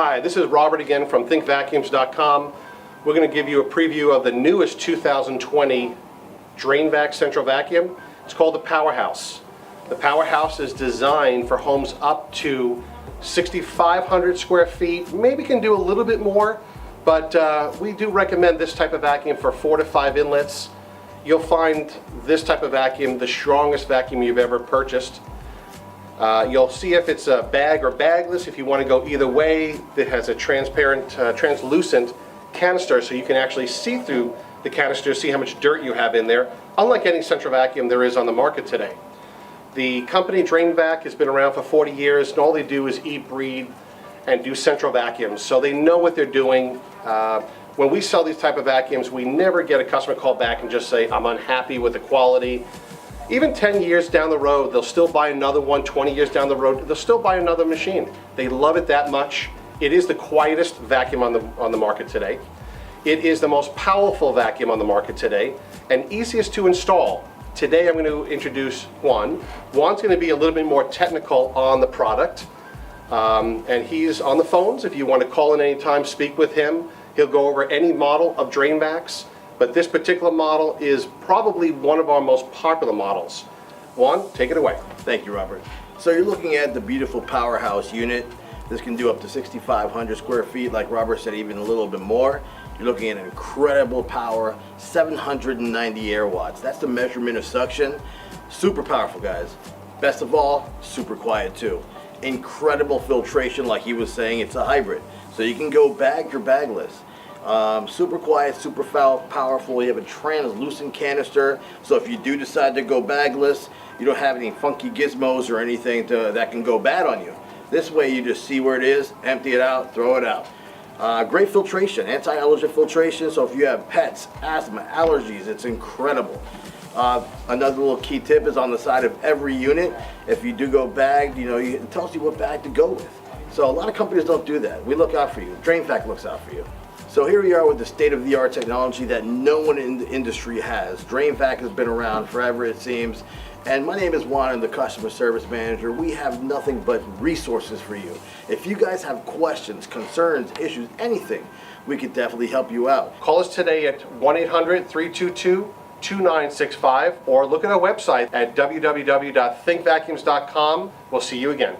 Hi, this is Robert again from thinkvacuums.com. We're going to give you a preview of the newest 2020 Drainvac central vacuum. It's called the Powerhouse. The Powerhouse is designed for homes up to 6,500 square feet. Maybe can do a little bit more, but we do recommend this type of vacuum for 4 to 5 inlets. You'll find this type of vacuum the strongest vacuum you've ever purchased. You'll see if it's a bag or bagless. If you want to go either way, it has a transparent, translucent canister, so you can actually see through the canister, see how much dirt you have in there, unlike any central vacuum there is on the market today. The company Drainvac has been around for 40 years, and all they do is eat, breed, and do central vacuums, so they know what they're doing. When we sell these type of vacuums, we never get a customer call back and just say, I'm unhappy with the quality. Even 10 years down the road, they'll still buy another one. 20 years down the road, they'll still buy another machine. They love it that much. It is the quietest vacuum on the market today. It is the most powerful vacuum on the market today, and easiest to install. Today I'm going to introduce Juan. Juan's going to be a little bit more technical on the product, and he's on the phones. If you want to call in anytime, speak with him. He'll go over any model of Drainvacs, but this particular model is probably one of our most popular models. Juan, take it away. Thank you, Robert. So you're looking at the beautiful Powerhouse unit. This can do up to 6,500 square feet, like Robert said, even a little bit more. You're looking at incredible power, 790 air watts. That's the measurement of suction. Super powerful, guys. Best of all, super quiet too. Incredible filtration, like he was saying, it's a hybrid. So you can go bagged or bagless. Super quiet, super powerful. You have a translucent canister, so if you do decide to go bagless, you don't have any funky gizmos or anything that can go bad on you. This way you just see where it is, empty it out, throw it out. Great filtration, anti-allergy filtration, so if you have pets, asthma, allergies, it's incredible. Another little key tip is on the side of every unit. If you do go bagged, it tells you what bag to go with. So a lot of companies don't do that. We look out for you. Drainvac looks out for you. So here we are with the state-of-the-art technology that no one in the industry has. Drainvac has been around forever, it seems. And my name is Juan, I'm the customer service manager. We have nothing but resources for you. If you guys have questions, concerns, issues, anything, we could definitely help you out. Call us today at 1-800-322-2965 or look at our website at www.thinkvacuums.com. We'll see you again.